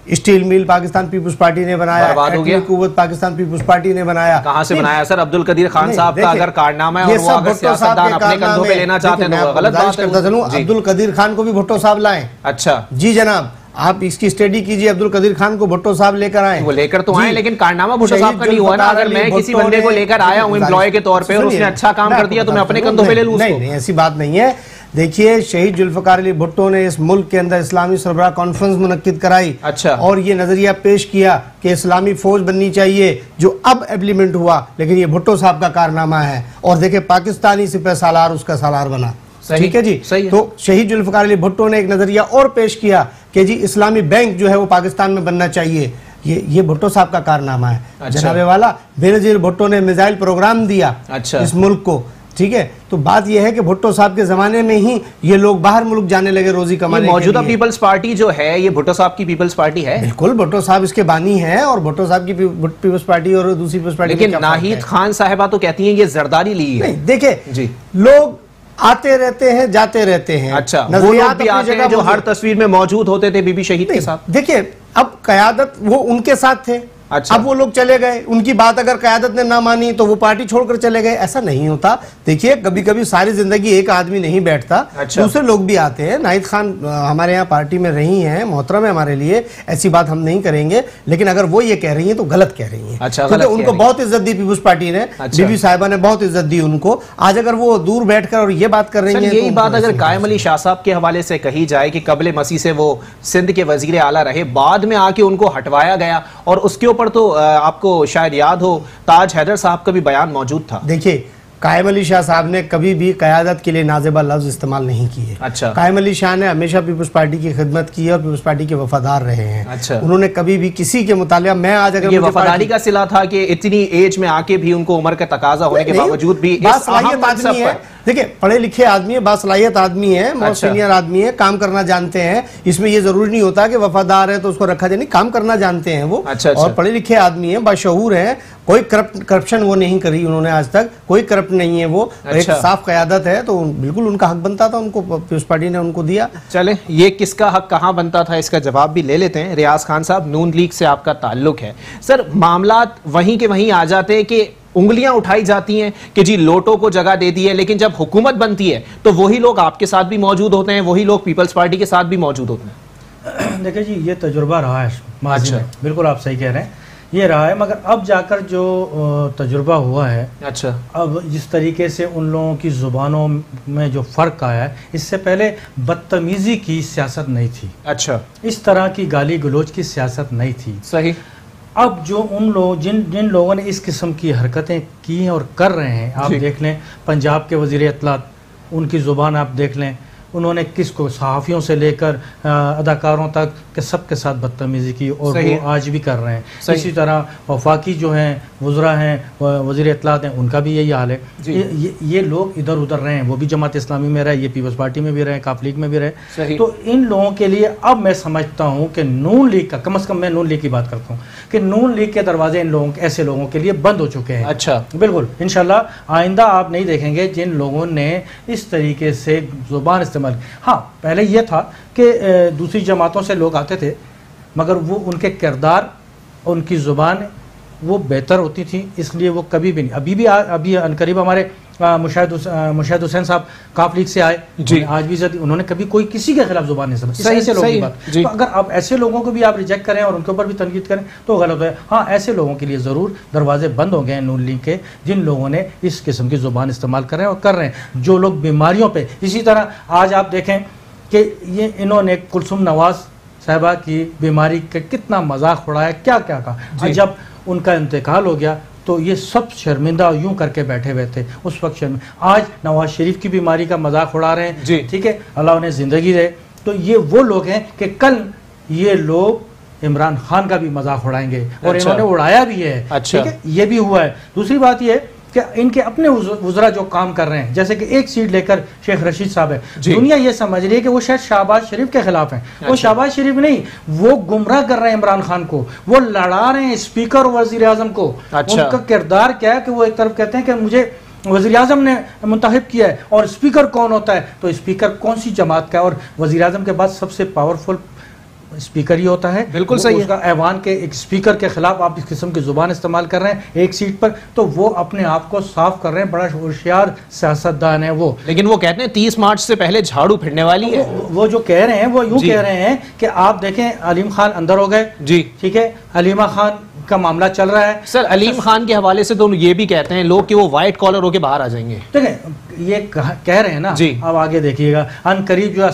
D: स्टील मिल पाकिस्तान पीपुल्स पार्टी ने बनाया, एटमी कुव्वत पाकिस्तान पीपुल्स पार्टी ने बनाया।
A: कहां से बनाया सर? अब्दुल कदीर खान साहब का अगर कारनामा है और वो अगर सियासतदान अपने कंधों पे लेना चाहते हैं तो गलत बात है।
D: अब्दुल कदीर खान को भी भुट्टो साहब लाए।
A: अच्छा
D: जी जनाब, आप इसकी स्टडी कीजिए। अब्दुल कदीर खान को भुट्टो साहब लेकर आए,
A: वो लेकर तो आए, लेकिन कारनामा भुट्टो साहब का नहीं हुआ ना। अगर मैं किसी बंदे को लेकर आया हूं एम्प्लॉय के तौर पे और उसने अच्छा काम कर दिया तो मैं अपने कंधों पे ले लूं?
D: नहीं, ऐसी बात नहीं है। देखिए, शहीद जुल्फकार अली भुट्टो ने इस मुल्क के अंदर इस्लामी सरबराह कॉन्फ्रेंस मुनक्किद कराई।
A: अच्छा।
D: और ये नजरिया पेश किया कि इस्लामी फौज बननी चाहिए, जो अब इम्प्लीमेंट हुआ, लेकिन ये भुट्टो साहब का कारनामा है। और देखिए, पाकिस्तानी सिपह सालार उसका सालार बना। ठीक है जी, सही है। तो शहीद जुल्फकार अली भुट्टो ने एक नजरिया और पेश किया कि जी इस्लामी बैंक जो है वो पाकिस्तान में बनना चाहिए। ये भुट्टो साहब का कारनामा है। अच्छा। जनाबे वाला बेनजीर भुट्टो ने मिसाइल प्रोग्राम दिया। अच्छा। इस मुल्क को। ठीक है, तो बात यह है कि भुट्टो साहब के जमाने में ही ये लोग बाहर मुल्क जाने लगे रोजी कमाने।
A: मौजूदा पीपल्स पार्टी जो है ये भुट्टो साहब की पीपल्स पार्टी है?
D: बिल्कुल, भुट्टो साहब इसके बानी है और भुट्टो साहब की पीपल्स पार्टी और दूसरी पीपल्स पार्टी।
A: लेकिन नाहिद खान साहिबा तो कहती हैं ये जरदारी ली है।
D: देखे जी, लोग आते रहते हैं, जाते रहते हैं।
A: अच्छा, वो लोग भी आते हैं जो हर तस्वीर में मौजूद होते थे बीबी शहीद के साथ।
D: देखिए, अब कयादत वो उनके साथ थे। अच्छा। अब वो लोग चले गए, उनकी बात अगर क़यादत ने ना मानी तो वो पार्टी छोड़कर चले गए। ऐसा नहीं होता। देखिए, कभी कभी सारी जिंदगी एक आदमी नहीं बैठता। अच्छा। दूसरे लोग भी आते हैं। नाहिद खान हमारे यहाँ पार्टी में रही हैं, मोहतरम है हमारे लिए, ऐसी बात हम नहीं करेंगे, लेकिन अगर वो ये कह रही हैं तो गलत कह रही हैं। अच्छा, क्योंकि उनको बहुत इज्जत दी पीपुल्स पार्टी ने। अच्छा। बीबी साहिबा ने बहुत इज्जत दी उनको। आज अगर वो दूर बैठकर और ये बात कर रही है,
A: यही बात अगर कायम अली शाह साहब के हवाले से कही जाए कि कबले मसीह से वो सिंध के वजीर आला रहे, बाद में आके उनको हटवाया गया, और उसके ऊपर तो आपको शायद याद हो ताज हैदर साहब का भी बयान मौजूद था।
D: देखिए, कायम अली शाह साहब ने कभी भी क़यादत के लिए नाज़ेबा लफ्ज़ इस्तेमाल नहीं किए। अच्छा। कायम अली शाह ने हमेशा पीपुल्स पार्टी की खिदमत की है और पीपुल्स पार्टी के वफादार रहे हैं। अच्छा। उन्होंने कभी भी किसी के मुतालिक, मैं आज अगर
A: ये वफादारी का सिला था कि इतनी एज में आके भी उनको उम्र का तकाजा होने के बावजूद भी
D: देखिए, पढ़े लिखे आदमी है, बासलाहियत आदमी है, बहुत सीनियर आदमी है, काम करना जानते हैं। इसमें ये जरूरी नहीं होता कि वफादार है तो उसको रखा जाए, नहीं, काम करना जानते हैं वो। अच्छा। और पढ़े लिखे आदमी है, बाशऊर है, कोई करप्शन वो नहीं करी उन्होंने आज तक, कोई करप्ट नहीं है वो। अच्छा। एक साफ क़यादत है, तो बिल्कुल उनका हक बनता था, उनको पीपुल्स पार्टी ने उनको दिया।
A: चले, ये किसका हक कहाँ बनता था इसका जवाब भी ले लेते हैं। रियाज खान साहब, नून लीग से आपका ताल्लुक है सर, मामला वहीं के वहीं आ जाते हैं कि उंगलियां उठाई जाती हैं कि जी लोटो को जगह दे दी है, लेकिन जब हुकूमत बनती है तो वही लोग आपके साथ भी मौजूद होते हैं, वही लोग पीपल्स पार्टी के साथ भी मौजूद होते
B: हैं। देखिए जी, ये तजुर्बा रहा है माजी में, बिल्कुल आप सही कह रहे हैं, ये रहा है, मगर अब जाकर जो तजुर्बा हुआ है, अच्छा, अब जिस तरीके से उन लोगों की ज़ुबानों में जो फ़र्क आया है, इससे पहले बदतमीज़ी की सियासत नहीं थी। अच्छा। इस तरह की गाली गलोच की सियासत नहीं थी। सही। अब जो उन लोग जिन लोगों ने इस किस्म की हरकतें की हैं और कर रहे हैं, आप देख लें पंजाब के वज़ीर इत्तलात, उनकी ज़ुबान आप देख लें, उन्होंने किसको, सहाफ़ियों से लेकर अदाकारों तक के सब के साथ बदतमीज़ी की, और वो आज भी कर रहे हैं। इसी तरह वफाकी जो हैं वज़रा हैं, वज़ीर इत्तलात हैं, उनका भी यही हाल है। ये लोग इधर उधर रहे हैं, वो भी जमात इस्लामी में रहे, ये पीपल्स पार्टी में भी रहे, काफ लीग में भी रहे। तो इन लोगों के लिए अब मैं समझता हूँ कि नून लीग का, कम से कम मैं नून लीग की बात करता हूँ, कि नून लीग के दरवाजे इन लोगों, ऐसे लोगों के लिए बंद हो चुके हैं। अच्छा। बिल्कुल, इंशाल्लाह आइंदा आप नहीं देखेंगे जिन लोगों ने इस तरीके से ज़ुबान इस्तेमाल। हाँ, पहले यह था कि दूसरी जमातों से लोग आते थे, मगर वो उनके किरदार, उनकी ज़ुबान वो बेहतर होती थी, इसलिए वो कभी भी नहीं। अभी अनकरीब हमारे मुशाहिद हुसैन साहब काफ लीग से आए जी, आज भी उन्होंने कभी कोई किसी के खिलाफ जुबान नहीं समझी। ऐसे लोगों की बात, तो अगर आप ऐसे लोगों को भी आप रिजेक्ट करें और उनके ऊपर भी तनकीद करें तो गलत है। हाँ, ऐसे लोगों के लिए ज़रूर दरवाजे बंद हो गए हैं नून लीग के, जिन लोगों ने इस किस्म की जुबान इस्तेमाल कर रहे हैं और कर रहे हैं, जो लोग बीमारियों पर। इसी तरह आज आप देखें कि ये इन्होंने कुलसुम नवाज साहिबा की बीमारी का कितना मजाक उड़ाया, क्या क्या कहा। जब उनका इंतकाल हो गया तो ये सब शर्मिंदा यूं करके बैठे हुए थे उस वक्त। आज नवाज शरीफ की बीमारी का मजाक उड़ा रहे हैं, ठीक है, अल्लाह उन्हें जिंदगी दे। तो ये वो लोग हैं कि कल ये लोग इमरान खान का भी मजाक उड़ाएंगे, और इन्होंने उड़ाया भी है। अच्छा। ठीक है, ये भी हुआ है। दूसरी बात ये कि इनके अपने वज़रा जो काम कर रहे हैं, जैसे कि एक सीट लेकर शेख रशीद साहब है, दुनिया ये समझ रही है कि वो शायद शहबाज शरीफ के खिलाफ हैं। अच्छा। वो शहबाज शरीफ नहीं, वो गुमराह कर रहे हैं इमरान खान को, वो लड़ा रहे हैं स्पीकर और वज़ीर आज़म को। अच्छा। उनका किरदार क्या है कि वो एक तरफ कहते हैं कि मुझे वज़ीर आज़म ने मुंतखब किया है, और स्पीकर कौन होता है, तो स्पीकर कौन सी जमात का है, और वज़ीर आज़म के बाद सबसे पावरफुल स्पीकर ही होता है।
A: बिल्कुल सही
B: उसका ऐवान के एक स्पीकर के खिलाफ आप इस किस्म की जुबान इस्तेमाल कर रहे हैं एक सीट पर, तो वो अपने आप को साफ कर रहे हैं, बड़ा होशियार सियासतदान है वो।
A: लेकिन वो कहते हैं 30 मार्च से पहले झाड़ू फिरने वाली है।
B: वो जो कह रहे हैं वो यूं कह रहे हैं कि आप देखें अलीम खान अंदर हो गए जी, ठीक है, हलीमा खान का मामला चल रहा है।
A: सर अलीम खान के हवाले से तो ये भी कहते हैं लोग कि वो व्हाइट कॉलर होके बाहर आ जाएंगे।
B: देखिए ये कह रहे हैं ना जी, अब आगे देखिएगा अन करीब जो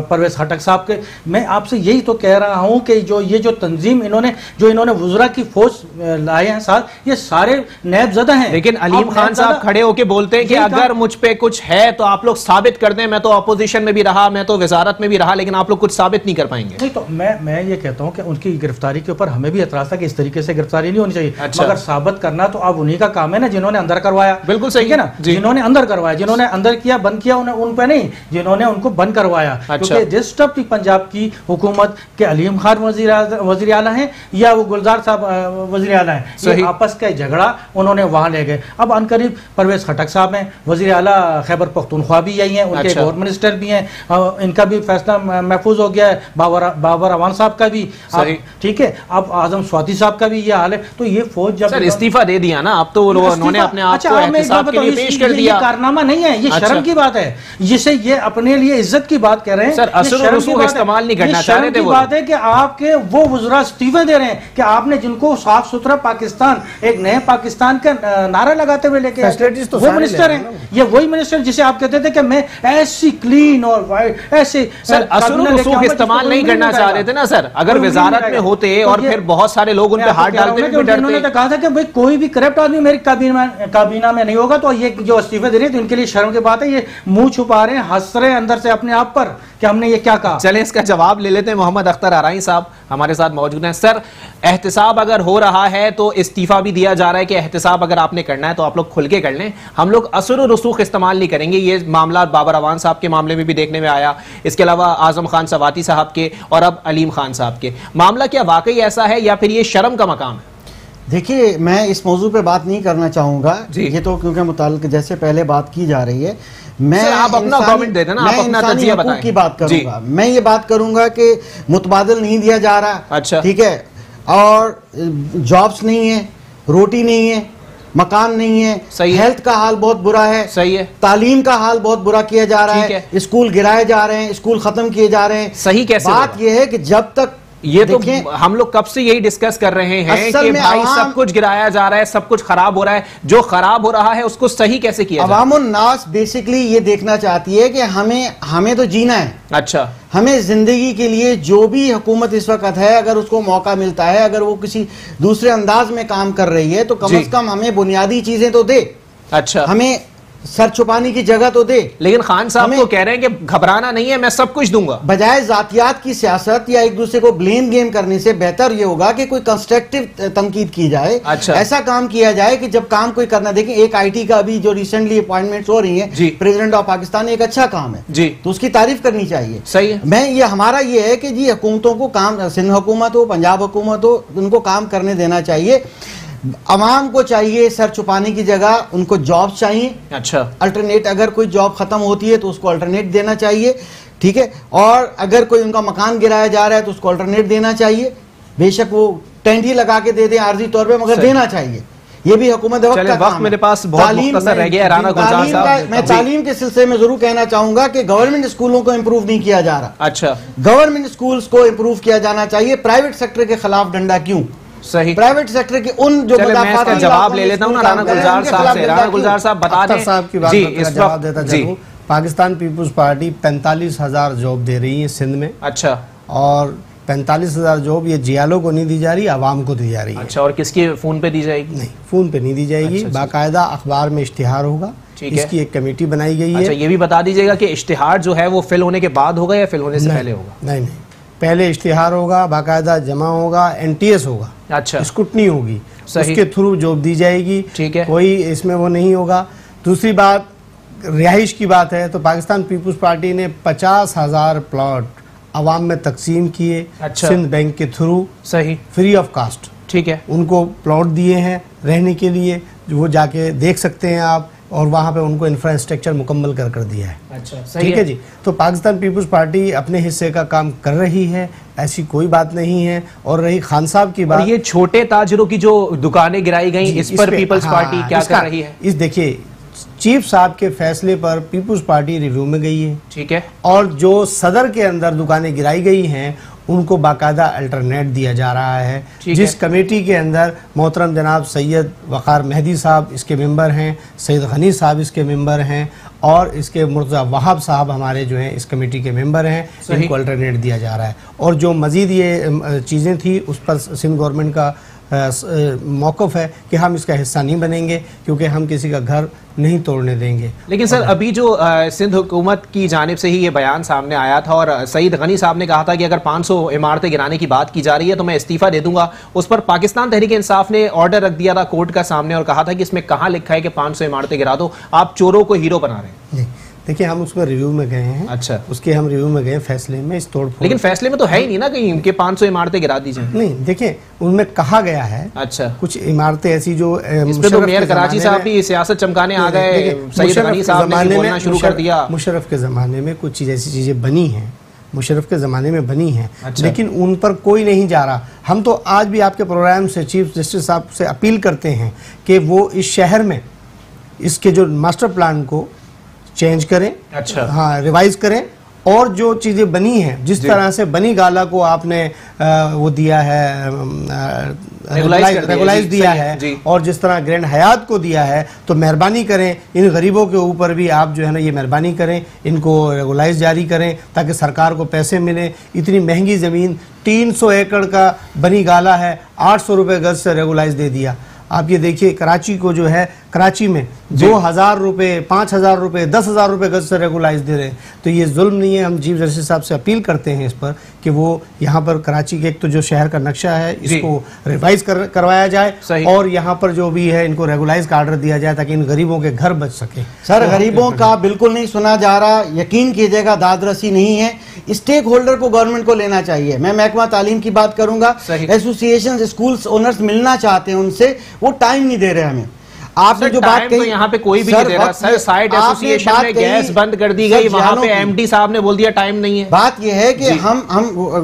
B: परवेज खटक साहब के, मैं आपसे यही तो कह रहा हूं कि जो ये जो तंजीम इन्होंने वुज़रा की फौज लाए हैं साथ, ये सारे नैबज़दा हैं।
A: लेकिन अलीम खान साहब खड़े होके बोलते हैं कि अगर मुझ पे कुछ है तो आप लोग साबित कर दें, मैं तो अपोजिशन में भी रहा, मैं तो वजारत में भी रहा, लेकिन आप लोग कुछ साबित नहीं कर पाएंगे।
B: नहीं तो मैं ये कहता हूं कि उनकी गिरफ्तारी के ऊपर हमें भी एतराज था कि इस तरीके से गिरफ्तारी नहीं होनी चाहिए। अच्छा। मगर साबित करना तो अब उन्हीं का काम है ना, जिन्होंने अंदर करवाया। बिल्कुल सही है ना, जिन्होंने अंदर करवाया, जिन्होंने अंदर किया बंद किया, उन पे नहीं, जिन्होंने उनको बंद करवाया। क्योंकि डिस्टर्ब पंजाब की हुकूमत के अलीम खान वजीर आला हैं या वो गुलजार साहब वजीर आला हैं, ये आपस का झगड़ा उन्होंने वहां ले गए। अब अनकरीब परवेज खटक साहब हैं, वजीर आला खैबर पख्तूनख्वा भी यही हैं, उनके गवर्नर मिनिस्टर भी हैं, इनका भी फैसला महफूज हो गया है, बाबर अवान साहब का भी, ठीक है, अब आजम स्वाति साहब का भी ये हाल है। तो ये फौज जब
A: इस्तीफा दे दिया ना, अब तो उन्होंने अपने आप को एहतिसाब के लिए पेश कर दिया।
B: कारनामा नहीं है, ये शर्म की बात है, जिसे ये अपने लिए इज्जत की बात कह रहे हैं।
A: सर असर और रसूख इस्तेमाल नहीं करना चाह रहे थे। वो
B: बात है कि आपके वो वुज़रा इस्तीफे दे रहे हैं कि आपने जिनको साफ सुथरा पाकिस्तान, एक नए पाकिस्तान का नारा लगाते हुए लेके
D: तो
B: वो मिनिस्टर हैं, ये वही मिनिस्टर जिसे आप कहते थे कि मैं ऐसी क्लीन और वाइट ऐसे।
A: सर असर और रसूख इस्तेमाल नहीं करना चाह रहे थे ना सर, अगर वजारत में होते और फिर बहुत सारे लोग उन पे हाथ डालते हुए डरते।
B: उन्होंने तो कहा था कि भाई कोई भी करप्ट आदमी मेरी काबीना में नहीं होगा, तो ये जो इस्तीफे दे रहे हैं तो इनके लिए शर्म की बात है, ये मुंह छुपा रहे हैं, हंस रहे हैं अंदर से अपने आप पर कि हमने ये क्या कहा।
A: चलें इसका जवाब ले लेते हैं। मोहम्मद अख्तर आराई साहब हमारे साथ मौजूद हैं। सर एहतिसाब अगर हो रहा है तो इस्तीफा भी दिया जा रहा है कि एहतिसाब अगर आपने करना है तो आप लोग खुल के कर लें, हम लोग असर और रसूख इस्तेमाल नहीं करेंगे। ये मामला बाबर अवान साहब के मामले में भी देखने में आया, इसके अलावा आजम खान सवाती साहब के और अब अलीम खान साहब के। मामला क्या वाकई ऐसा है या फिर ये शर्म का मकाम है?
C: देखिए मैं इस मौजू पे बात नहीं करना चाहूँगा, ये तो क्योंकि मुताल्लिक जैसे पहले बात की जा रही है, मैं
A: आप अपना कमेंट दे देना, आप अपना तजिया बताएं।
C: की बात करूंगा, मैं ये बात करूंगा कि मुतबादल नहीं दिया जा रहा, अच्छा ठीक है, और जॉब्स नहीं है, रोटी नहीं है, मकान नहीं है, सही है, हेल्थ का हाल बहुत बुरा है, सही है, तालीम का हाल बहुत बुरा किया जा रहा है, स्कूल गिराए जा रहे हैं, स्कूल खत्म किए जा रहे हैं।
A: सही कैसे?
C: बात यह है कि जब तक
A: ये तो हम लोग कब से यही डिस्कस कर रहे हैं कि भाई सब कुछ गिराया जा रहा है, सब कुछ खराब हो रहा है, जो खराब हो रहा है उसको सही कैसे किया जाए? अवामुन नास बेसिकली ये देखना चाहती है कि हमें तो जीना है, अच्छा हमें जिंदगी के लिए जो भी हुकूमत इस वक्त है अगर उसको मौका मिलता है, अगर वो किसी दूसरे अंदाज में काम कर रही है तो कम से कम हमें बुनियादी चीजें तो दे, अच्छा हमें सर छुपाने की जगह तो दे। लेकिन खान साहब तो कह रहे हैं कि घबराना नहीं है, मैं सब कुछ दूंगा।
C: बजाय जातियात की सियासत या एक दूसरे को ब्लेम गेम करने से बेहतर ये होगा कि कोई कंस्ट्रक्टिव तनकीद की जाए, अच्छा ऐसा काम किया जाए कि जब काम कोई करना, देखें एक आईटी का अभी जो रिसेंटली अपॉइंटमेंट्स हो रही है प्रेसिडेंट ऑफ पाकिस्तान, एक अच्छा काम है जी, तो उसकी तारीफ करनी चाहिए, सही है। मैं ये हमारा ये है कि जी हुकूमतों को काम, सिंध हुकूमत हो, पंजाब हुकूमत हो, उनको काम करने देना चाहिए। अवाम को चाहिए सर छुपाने की जगह उनको जॉब चाहिए, अच्छा अल्टरनेट, अगर कोई जॉब खत्म होती है तो उसको अल्टरनेट देना चाहिए, ठीक है, और अगर कोई उनका मकान गिराया जा रहा है तो उसको अल्टरनेट देना चाहिए, बेशक वो टेंट ही लगा के दे दें आर्जी तौर पे, मगर देना चाहिए। ये भी हुकूमत
A: वक्त मेरे पास बहुत मुख्तसर रह गया। राना गुलजार साहब,
C: मैं तालीम के सिलसिले में जरूर कहना चाहूंगा कि गवर्नमेंट स्कूलों को इम्प्रूव नहीं किया जा रहा, अच्छा गवर्नमेंट स्कूल्स को इम्प्रूव किया जाना चाहिए। प्राइवेट सेक्टर के खिलाफ डंडा क्यों? सही, प्राइवेट सेक्टर के उन जो
A: जवाब ले लेता हूं ना राना गुलजार साहब से। राना गुलजार साहब बता दें
D: साहब की बात जी, इस जवाब देता चलूं। पाकिस्तान पीपुल्स पार्टी 45,000 जॉब दे रही है सिंध में, अच्छा, और 45,000 जॉब ये जियालों को नहीं दी जा रही, आवाम को दी जा रही है, अच्छा, और किसके फोन पे दी जाएगी? नहीं, फोन पे नहीं दी जाएगी, बाकायदा अखबार में इश्तिहार होगा, इसकी एक कमेटी बनाई गई है।
A: अच्छा, ये भी बता दीजिएगा कि इश्तिहार जो है वो फिल होने के बाद होगा या फिल होने से पहले होगा?
C: नहीं, पहले इश्तिहार होगा, बाकायदा जमा होगा, एनटीएस होगा, अच्छा स्क्रूटनी होगी, उसके थ्रू जॉब दी जाएगी, ठीक है, कोई इसमें वो नहीं होगा। दूसरी बात रिहाइश की बात है तो पाकिस्तान पीपुल्स पार्टी ने 50,000 प्लॉट अवाम में तकसीम किए, अच्छा, सिंध बैंक के थ्रू, सही, फ्री ऑफ कास्ट, ठीक है, उनको प्लॉट दिए हैं रहने के लिए, वो जाके देख सकते हैं आप
D: और वहाँ पे उनको इंफ्रास्ट्रक्चर मुकम्मल कर दिया है।
A: अच्छा,
D: ठीक है जी। तो पाकिस्तान पीपल्स पार्टी अपने हिस्से का काम कर रही है, ऐसी कोई बात नहीं है। और रही खान साहब की बात,
A: ये छोटे ताजरों की जो दुकानें गिराई गई, इस पर पीपल्स पार्टी क्या कर रही है?
D: इस देखिए, चीफ साहब के फैसले पर पीपल्स पार्टी रिव्यू में गई है,
A: ठीक है,
D: और जो सदर के अंदर दुकानें गिराई गई हैं उनको बाकायदा अल्टरनेट दिया जा रहा है। जिस कमेटी के अंदर मोहतरम जनाब सैयद वक़ार मेहदी साहब इसके मेंबर हैं, सैयद गनी साहब इसके मेंबर हैं, और इसके मुर्तज़ा वहाब साहब हमारे जो हैं इस कमेटी के मेंबर हैं, इनको अल्टरनेट दिया जा रहा है। और जो मज़ीद ये चीज़ें थी उस पर सिंध गवर्नमेंट का मौक़िफ़ है कि हम इसका हिस्सा नहीं बनेंगे, क्योंकि हम किसी का घर नहीं तोड़ने देंगे।
A: लेकिन सर, अभी जो सिंध हुकूमत की जानिब से ही ये बयान सामने आया था, और सईद गनी साहब ने कहा था कि अगर 500 इमारतें गिराने की बात की जा रही है तो मैं इस्तीफ़ा दे दूंगा। उस पर पाकिस्तान तहरीक इंसाफ ने ऑर्डर रख दिया था कोर्ट का सामने और कहा था कि इसमें कहाँ लिखा है कि 500 इमारतें गिरा दो, आप चोरों को हीरो बना रहे हैं।
D: देखिए, हम उसमें रिव्यू में गए हैं।
A: अच्छा,
D: उसके हम रिव्यू में गए फैसले में इस तोड़ फोड़,
A: लेकिन फैसले में तो है ही नहीं ना कहीं कि 500 इमारतें गिरा दी जाए।
D: नहीं, देखिए उनमें कहा गया है।
A: अच्छा,
D: कुछ इमारतें ऐसी जो
A: इस पे तो मेयर कराची साहब भी सियासत चमकाने आ गए, सैयद गनी साहब ने बोलना शुरू कर दिया।
D: मुशर्रफ के ज़माने में कुछ चीज़ ऐसी चीज़ें बनी हैं, मुशर्रफ के ज़माने में बनी हैं।
A: अच्छा।
D: लेकिन उन पर कोई नहीं जा रहा। हम तो आज भी आपके प्रोग्राम से चीफ जस्टिस साहब से अपील करते हैं कि वो इस शहर में इसके जो मास्टर प्लान को चेंज करें।
A: अच्छा,
D: हाँ, रिवाइज करें, और जो चीज़ें बनी हैं, जिस तरह से बनी गाला को आपने वो दिया है, रेगुलाइज दिया है, और जिस तरह ग्रैंड हयात को दिया है, तो मेहरबानी करें इन गरीबों के ऊपर भी आप जो है ना ये मेहरबानी करें, इनको रेगुलाइज जारी करें ताकि सरकार को पैसे मिले। इतनी महंगी ज़मीन 300 एकड़ का बनी गाला है, 800 रुपये गज से रेगुलाइज दे दिया। आप ये देखिए, कराची को जो है, कराची में 2000 रुपये, 5000 रुपये, 10,000 रुपये गज से रेगुलाइज दे रहे हैं। तो ये जुल्म नहीं है। हम चीफ जस्टिस साहब से अपील करते हैं इस पर कि वो यहाँ पर कराची के एक तो जो शहर का नक्शा है इसको रिवाइज करवाया जाए, और यहाँ पर जो भी है इनको रेगुलाइज का आर्डर दिया जाए ताकि इन गरीबों के घर बच सके।
C: सर, गरीबों का बिल्कुल नहीं सुना जा रहा, यकीन कीजिएगा दादरसी नहीं है। स्टेक होल्डर को गवर्नमेंट को लेना चाहिए। मैं महकमा तालीम की बात करूंगा, एसोसिएशन, स्कूल्स ओनर्स मिलना चाहते हैं उनसे, वो टाइम नहीं दे रहे हमें। आपने जो बात कही,
A: तो यहाँ पे कोई भी नहीं दे रहा सर। साइड एसोसिएशन में गैस बंद कर दी गई, वहां पे एमडी साहब ने बोल दिया टाइम नहीं है।
C: बात यह है कि हम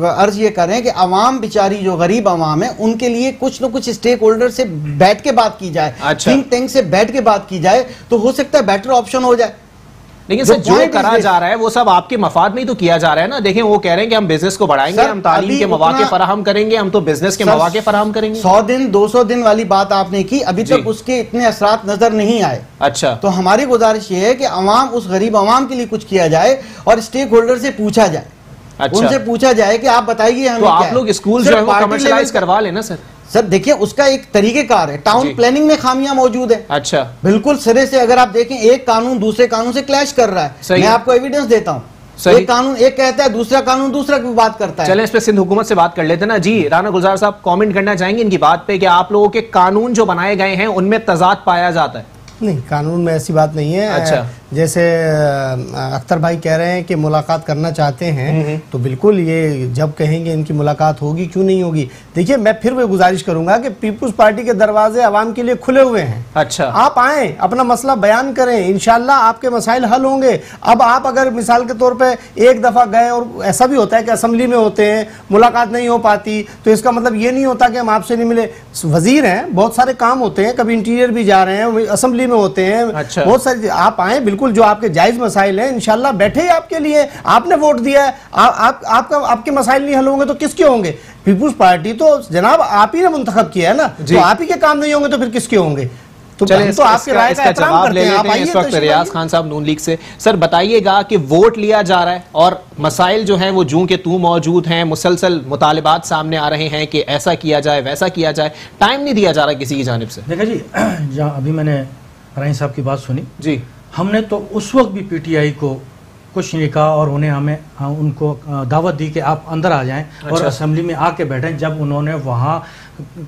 C: अर्ज ये करें कि अवाम बेचारी जो गरीब अवाम है उनके लिए कुछ न कुछ स्टेक होल्डर से बैठ के बात की जाए, थिंक टैंक से बैठ के बात की जाए, तो हो सकता है बेटर ऑप्शन हो जाए।
A: लेकिन सर, जो करा जा रहा है वो सब आपके मफाद में ही तो किया जा रहा है ना। देखें, वो कह रहे हैं कि हम बिजनेस को बढ़ाएंगे, हम तालीम के मौके फराहम करेंगे, हम तो बिजनेस के मौके फराहम करेंगे।
C: 100 दिन 200 दिन वाली बात आपने की, अभी तक उसके इतने असरात नजर नहीं आए।
A: अच्छा,
C: तो हमारी गुजारिश ये है कि अवाम, उस गरीब अवाम के लिए कुछ किया जाए और स्टेक होल्डर से पूछा जाए। अच्छा, उनसे पूछा जाए कि आप बताइए हमें,
A: तो आप लोग स्कूल जो है वो कमर्शियलाइज करवा लेना सर।
C: सर देखिए, उसका एक तरीकेकार है। टाउन प्लानिंग में खामियां मौजूद है।
A: अच्छा,
C: बिल्कुल सिरे से अगर आप देखें, एक कानून दूसरे कानून से क्लैश कर रहा है। मैं आपको एविडेंस देता हूं। एक कानून एक कहता है, दूसरा कानून दूसरा की बात करता है।
A: चलें, इस पे सिंध हुकूमत से बात कर लेते हैं ना जी। राना गुलजार साहब, कमेंट करना चाहेंगे इनकी बात पे कि आप लोगों के कानून जो बनाए गए हैं उनमें तजाद पाया जाता है?
D: नहीं, कानून में ऐसी बात नहीं है।
A: अच्छा,
D: जैसे अख्तर भाई कह रहे हैं कि मुलाकात करना चाहते हैं, तो बिल्कुल ये जब कहेंगे इनकी मुलाकात होगी, क्यों नहीं होगी। देखिए, मैं फिर वो गुजारिश करूंगा कि पीपुल्स पार्टी के दरवाजे आवाम के लिए खुले हुए हैं।
A: अच्छा,
D: आप आए, अपना मसला बयान करें, इंशाल्लाह आपके मसाइल हल होंगे। अब आप अगर मिसाल के तौर पर एक दफ़ा गए, और ऐसा भी होता है कि असेंबली में होते हैं, मुलाकात नहीं हो पाती, तो इसका मतलब ये नहीं होता कि हम आपसे नहीं मिले। वजीर हैं, बहुत सारे काम होते हैं, कभी इंटीरियर भी जा रहे हैं, असेंबली में होते हैं। अच्छा, बहुत सारी, आप आए, बिल्कुल जो आपके जायज मसाइल हैं इंशाल्लाह बैठे ही आपके लिए। आपने वोट दिया है, आपके मसाइल नहीं हल होंगे तो किसके होंगे? पीपुल्स पार्टी तो जनाब आप ही ने मुंतखब किया है ना, तो आप ही के काम नहीं होंगे तो फिर किसके होंगे? तो
A: चलिए, तो आपके राय का जवाब ले लेते हैं इस वक्त रियाज खान साहब नून लीग से। सर बताइएगा कि वोट लिया जा रहा है और मसाइल जो हैं वो जूं के तू मौजूद हैं, मुसलसल मुतालिबात सामने आ रहे हैं कि ऐसा किया जाए, वैसा किया जाए, टाइम नहीं दिया जा रहा किसी की जानिब से।
B: देखा जी, जहाँ अभी मैंने राइन साहब की बात सुनी
A: जी,
B: हमने तो उस वक्त भी पीटीआई को कुछ नहीं कहा और हमें उनको दावत दी कि आप अंदर आ जाएं। अच्छा। और असेंबली में आके बैठें, जब उन्होंने वहाँ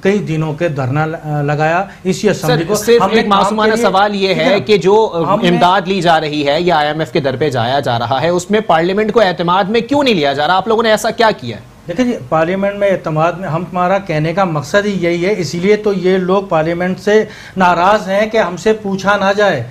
B: कई दिनों के धरना लगाया इसी असेंबली को।
A: सिर्फ एक मासूमाना सवाल ये है कि जो इमदाद ली जा रही है या IMF के दर पे जाया जा रहा है, उसमें पार्लियामेंट को एतमाद में क्यों नहीं लिया जा रहा? आप लोगों ने ऐसा क्या किया है?
B: देखिए जी, पार्लियामेंट में एतमाद में हमारा कहने का मकसद ही यही है, इसीलिए तो ये लोग पार्लियामेंट से नाराज़ हैं कि हमसे पूछा ना जाए।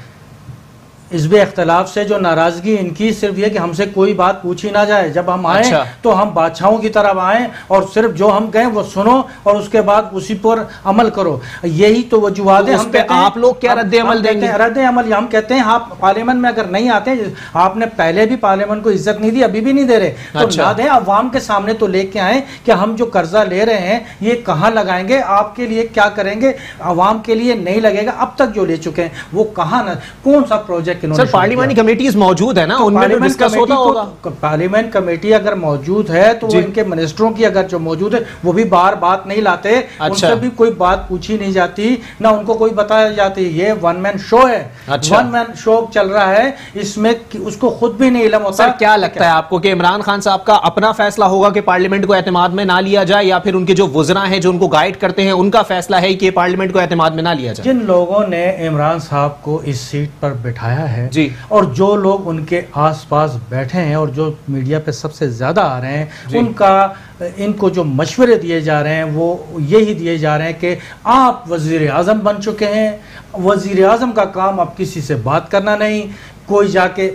B: हिज़्ब इख्तिलाफ से जो नाराजगी इनकी सिर्फ ये कि हमसे कोई बात पूछी ना जाए, जब हम आए तो हम बादशाहों की तरफ आए और सिर्फ जो हम कहें वो सुनो और उसके बाद उसी पर अमल करो। यही तो वजूहात है। हम कहते हैं
A: आप लोग क्या रद्द अमल देंगे?
B: रद्द अमल हम कहते हैं आप पार्लियामेंट में अगर नहीं आते, आपने पहले भी पार्लियामेंट को इज्जत नहीं दी, अभी भी नहीं दे रहे, तो ना दें, अवाम के सामने तो लेके आए कि हम जो कर्जा ले रहे हैं ये कहाँ लगाएंगे, आपके लिए क्या करेंगे, अवाम के लिए नहीं लगेगा। अब तक जो ले चुके हैं वो कहाँ, कौन सा प्रोजेक्ट
A: सर पार्लियामेंट कमेटीज मौजूद है ना,
B: तो
A: उनमें डिस्कस होता होगा।
B: पार्लियामेंट कमेटी अगर मौजूद है तो इनके मिनिस्टरों की अगर जो मौजूद है वो भी बार बात नहीं लाते, उनसे भी कोई बात पूछी नहीं जाती, ना उनको कोई बताया जाती। ये वन मैन शो है, वन मैन शो चल रहा है, इसमें उसको खुद भी नहीं इल्म होता।
A: सर क्या लगता है आपको कि इमरान खान साहब का अपना फैसला होगा कि पार्लियामेंट को एतमाद में ना लिया जाए, या फिर उनके जो वुज़रा हैं जो उनको गाइड करते हैं उनका फैसला है कि पार्लियामेंट को एतमाद में ना लिया जाए?
B: जिन लोगों ने इमरान साहब को इस सीट पर बिठाया है
A: जी,
B: और जो लोग उनके आसपास बैठे हैं और जो मीडिया पे सबसे ज्यादा आ रहे हैं, उनका इनको जो मशवरे दिए जा रहे हैं वो यही दिए जा रहे हैं कि आप वजीर आज़म बन चुके हैं, वजीर आज़म का काम अब किसी से बात करना नहीं, कोई जाके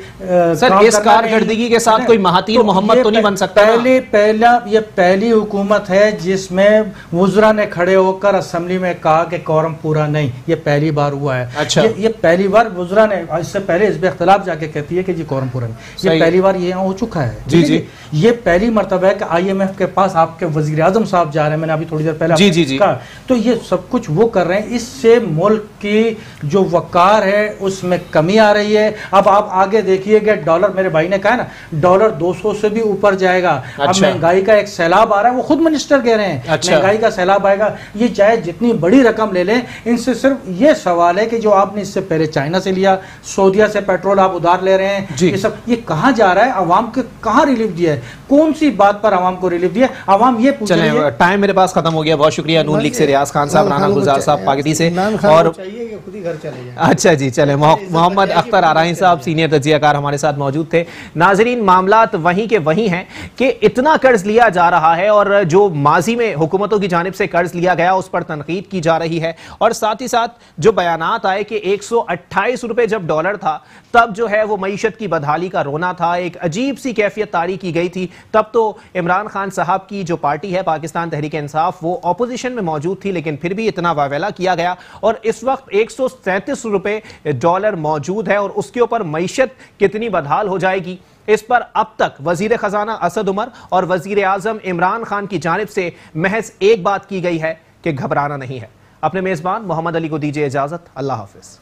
A: सर इस कारकर्दगी के साथ कोई महातीर मोहम्मद तो नहीं बन सकता।
B: ये पहली हुकूमत है जिसमें वुज़रा ने खड़े होकर असेंबली में कहा कि कोरम पूरा नहीं, ये पहली बार हुआ है।
A: अच्छा,
B: ये पहली बार वुज़रा ने, इससे पहले हिज़्ब इख्तिलाफ जाके कहती है कि जी कोरम पूरा नहीं, ये पहली बार ये हो चुका है।
A: जी जी,
B: ये पहली मरतबा है कि IMF के पास आपके वज़ीर आज़म साहब जा रहे हैं, मैंने अभी थोड़ी देर पहले
A: जी
B: कहा, तो ये सब कुछ वो कर रहे हैं। इससे मुल्क की जो वकार है उसमें कमी आ रही है। अब आप आगे देखिएगा डॉलर, मेरे भाई ने कहा ना डॉलर 200 से भी ऊपर जाएगा।
A: अच्छा।
B: अब महंगाई का एक सैलाब आ रहा है, वो खुद मिनिस्टर कह रहे हैं। अच्छा। महंगाई का सैलाब आएगा, ये चाहे जितनी बड़ी रकम ले लें, इनसे सिर्फ ये सवाल है कि जो आपने इससे पहले चाइना से लिया, सऊदीया से पेट्रोल आप उधार ले रहे हैं, ये सब ये कहाँ जा रहा है, अवाम को कहाँ रिलीफ दिया है, कौन सी बात पर अवाम को रिलीफ दिया? अवाम ये पूछ रही है।
A: टाइम मेरे पास खत्म हो गया। बहुत शुक्रिया नून लीग से रियाज खान साहब, राना गुलजार साहब पाकिस्तान से, और
D: खुद ही घर चले जाए।
A: अच्छा जी, चले मोहम्मद अख्तर आराही साहब सीनियर तजियाकार हमारे साथ मौजूद थे। नाजरीन, मामलात वहीं के वहीं हैं कि इतना कर्ज लिया जा रहा है और जो माजी में हुकूमतों की जानिब से कर्ज लिया गया उस पर तनकीद की जा रही है, और साथ ही साथ जो बयानात आए कि 128 रुपए जब डॉलर था तब जो है वो मईशत की बदहाली का रोना था, एक अजीब सी कैफियत तारी की गई थी। तब तो इमरान खान साहब की जो पार्टी है पाकिस्तान तहरीक इंसाफ वो ऑपोजिशन में मौजूद थी, लेकिन फिर भी इतना वावेला किया गया और इस वक्त 137 रुपए डॉलर मौजूद है और उसके ऊपर मईशत कितनी बदहाल हो जाएगी, इस पर अब तक वजीर खजाना असद उमर और वजीर आजम इमरान खान की जानिब से महज एक बात की गई है कि घबराना नहीं है। अपने मेजबान मोहम्मद अली को दीजिए इजाजत। अल्लाह हाफिज।